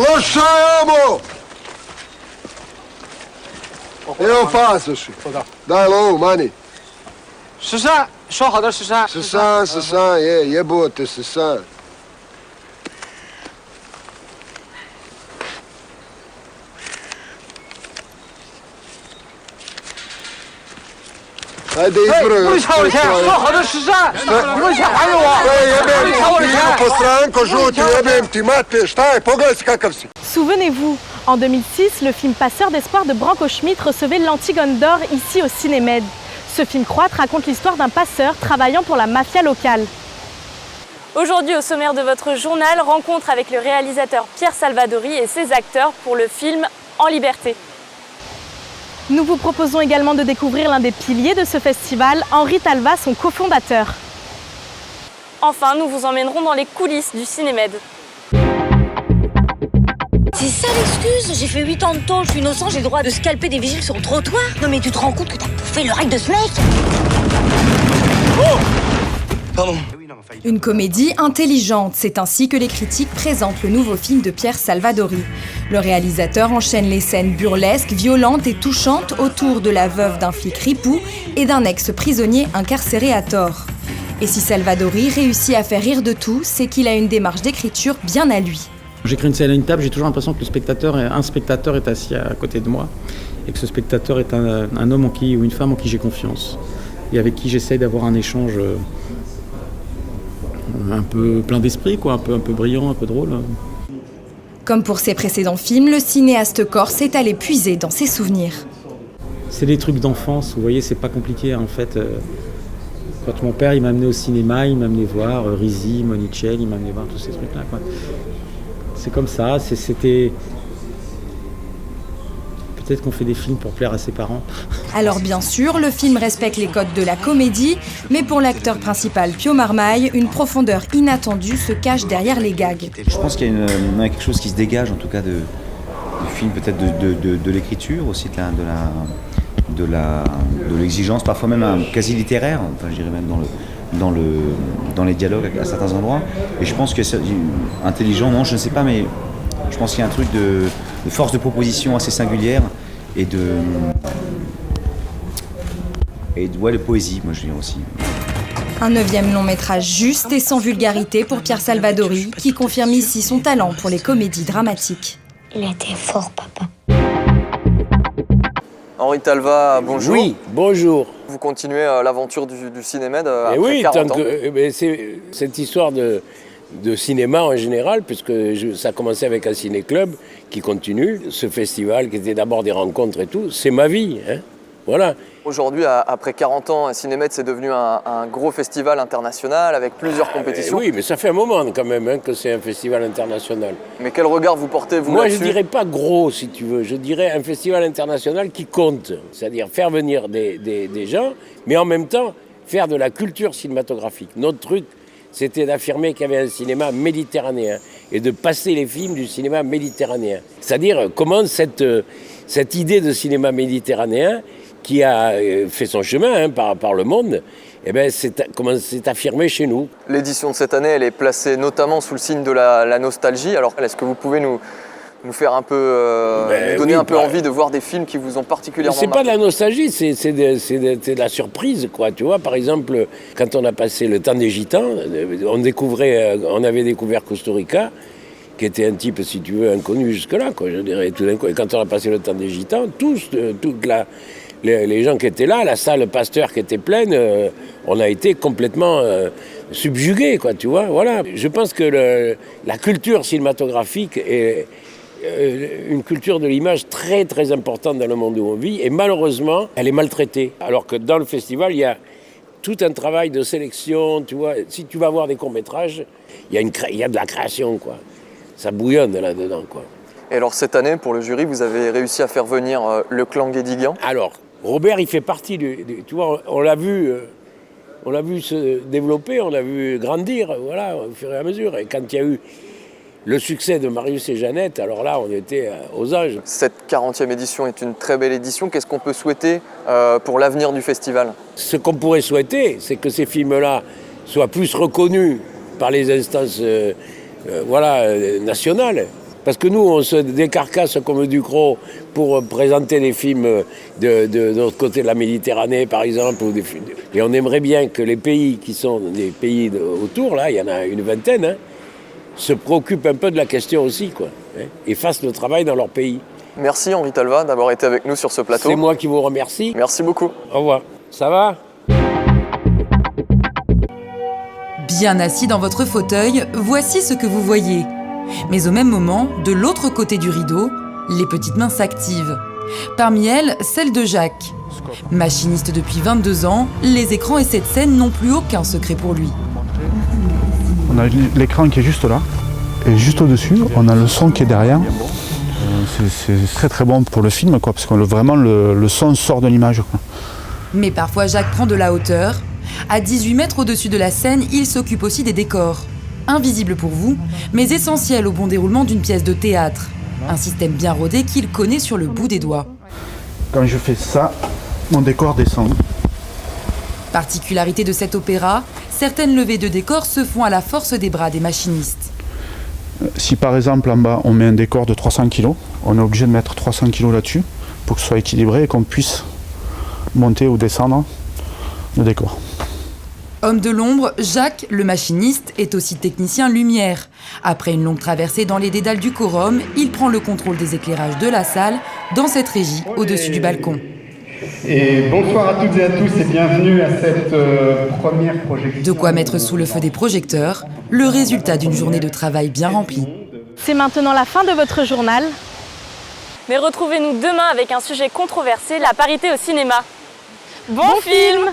Slušajmo! Evo pasoši. Daj lovu, mani. 13，说好的13。13, jebote, 13. Ajde izbroj. 不许抢我的钱！说好的13，你们钱还给我！ Jebem ti pivo po stranko, žuti, jebem ti mate, šta je, pogledaj si kakav si. Souvenez-vous, en 2006, le film Passeur d'espoir de Branko Schmidt recevait l'Antigone d'or ici au Cinémed. Ce film croate raconte l'histoire d'un passeur travaillant pour la mafia locale. Aujourd'hui, au sommaire de votre journal, rencontre avec le réalisateur Pierre Salvadori et ses acteurs pour le film En liberté. Nous vous proposons également de découvrir l'un des piliers de ce festival, Henri Talva, son cofondateur. Enfin, nous vous emmènerons dans les coulisses du Cinémed. C'est ça l'excuse? J'ai fait 8 ans de tôle, je suis innocent, j'ai le droit de scalper des vigiles sur le trottoir? Non mais tu te rends compte que t'as bouffé le règle de ce mec? Oh! Pardon. Une comédie intelligente, c'est ainsi que les critiques présentent le nouveau film de Pierre Salvadori. Le réalisateur enchaîne les scènes burlesques, violentes et touchantes autour de la veuve d'un flic ripou et d'un ex-prisonnier incarcéré à tort. Et si Salvadori réussit à faire rire de tout, c'est qu'il a une démarche d'écriture bien à lui. J'écris une scène à une table, j'ai toujours l'impression que un spectateur est assis à côté de moi et que ce spectateur est un homme ou une femme en qui j'ai confiance et avec qui j'essaye d'avoir un échange un peu plein d'esprit, quoi, un peu brillant, un peu drôle. Comme pour ses précédents films, le cinéaste corse est allé puiser dans ses souvenirs. C'est des trucs d'enfance, vous voyez, c'est pas compliqué en fait. Quand mon père il m'a amené au cinéma, il m'a amené voir Risi, Monicelli, il m'a amené voir tous ces trucs-là, quoi. C'est comme ça, c'était... Peut-être qu'on fait des films pour plaire à ses parents. Alors bien sûr, le film respecte les codes de la comédie, mais pour l'acteur principal Pio Marmaille, une profondeur inattendue se cache derrière les gags. Je pense qu'il y a quelque chose qui se dégage en tout cas du film, peut-être de l'écriture aussi, de l'exigence, parfois même quasi littéraire, enfin, je dirais même dans les dialogues à certains endroits. Et je pense que c'est intelligent, non, je ne sais pas, mais je pense qu'il y a un truc de force de proposition assez singulière et de poésie, moi je dirais aussi. Un 9e long métrage juste et sans vulgarité pour Pierre Salvadori, qui confirme ici son talent pour les comédies dramatiques. Il était fort, papa. Henri Talva, bonjour. Oui, bonjour. Vous continuez l'aventure du Cinémed Et après oui, 40 ans. c'est cette histoire de cinéma en général, puisque ça a commencé avec un ciné-club qui continue. Ce festival qui était d'abord des rencontres et tout, c'est ma vie, hein. Voilà. Aujourd'hui, après 40 ans, Cinémed, c'est devenu un gros festival international avec plusieurs compétitions. Oui, mais ça fait un moment quand même hein, que c'est un festival international. Mais quel regard vous portez, vous, Moi, là-dessus? je dirais pas gros, si tu veux. Je dirais un festival international qui compte. C'est-à-dire faire venir des gens, mais en même temps, faire de la culture cinématographique. Notre truc, c'était d'affirmer qu'il y avait un cinéma méditerranéen et de passer les films du cinéma méditerranéen. C'est-à-dire comment cette idée de cinéma méditerranéen qui a fait son chemin par le monde, eh ben, comment c'est affirmé chez nous. L'édition de cette année, elle est placée notamment sous le signe de la nostalgie. Alors, est-ce que vous pouvez nous faire un peu, nous donner un peu envie de voir des films qui vous ont particulièrement marqué? C'est pas de la nostalgie, c'est de la surprise, quoi. Tu vois, par exemple, quand on a passé le temps des Gitans, on avait découvert Costa Rica, qui était un type, si tu veux, inconnu jusque-là, quoi, je dirais, tout d'un coup. Et quand on a passé le temps des Gitans, les gens qui étaient là, la salle Pasteur qui était pleine, on a été complètement subjugués, quoi, tu vois. Voilà. Je pense que la culture cinématographique est une culture de l'image très très importante dans le monde où on vit, et malheureusement, elle est maltraitée. Alors que dans le festival, il y a tout un travail de sélection, tu vois. Si tu vas voir des courts-métrages, il y a de la création, quoi. Ça bouillonne là-dedans, quoi. Et alors cette année, pour le jury, vous avez réussi à faire venir le clan Guédiguian. Alors, Robert, il fait partie tu vois, on l'a vu se développer, on l'a vu grandir, voilà, au fur et à mesure. Et quand il y a eu le succès de Marius et Jeannette, alors là, on était aux anges. Cette 40e édition est une très belle édition. Qu'est-ce qu'on peut souhaiter pour l'avenir du festival? Ce qu'on pourrait souhaiter, c'est que ces films-là soient plus reconnus par les instances nationales. Parce que nous, on se décarcasse comme du croc pour présenter des films de l'autre côté de la Méditerranée, par exemple. Et on aimerait bien que les pays qui sont des pays autour, là, il y en a une vingtaine, hein, se préoccupent un peu de la question aussi, quoi, hein, et fassent le travail dans leur pays. Merci Henri Talva d'avoir été avec nous sur ce plateau. C'est moi qui vous remercie. Merci beaucoup. Au revoir. Ça va ? Bien assis dans votre fauteuil, voici ce que vous voyez. Mais au même moment, de l'autre côté du rideau, les petites mains s'activent. Parmi elles, celle de Jacques. Machiniste depuis 22 ans, les écrans et cette scène n'ont plus aucun secret pour lui. On a l'écran qui est juste là, et juste au-dessus, on a le son qui est derrière. C'est très très bon pour le film, quoi, parce que vraiment le son sort de l'image. Mais parfois Jacques prend de la hauteur. À 18 mètres au-dessus de la scène, il s'occupe aussi des décors. Invisibles pour vous, mais essentiels au bon déroulement d'une pièce de théâtre. Un système bien rodé qu'il connaît sur le bout des doigts. Quand je fais ça, mon décor descend. Particularité de cet opéra, certaines levées de décors se font à la force des bras des machinistes. Si par exemple en bas on met un décor de 300 kg, on est obligé de mettre 300 kg là-dessus pour que ce soit équilibré et qu'on puisse monter ou descendre le décor. Homme de l'ombre, Jacques, le machiniste, est aussi technicien lumière. Après une longue traversée dans les dédales du quorum, il prend le contrôle des éclairages de la salle dans cette régie au-dessus du balcon. Et bonsoir à toutes et à tous et bienvenue à cette première projection. De quoi mettre sous le feu des projecteurs le résultat d'une journée de travail bien remplie. C'est maintenant la fin de votre journal. Mais retrouvez-nous demain avec un sujet controversé, la parité au cinéma. Bon film!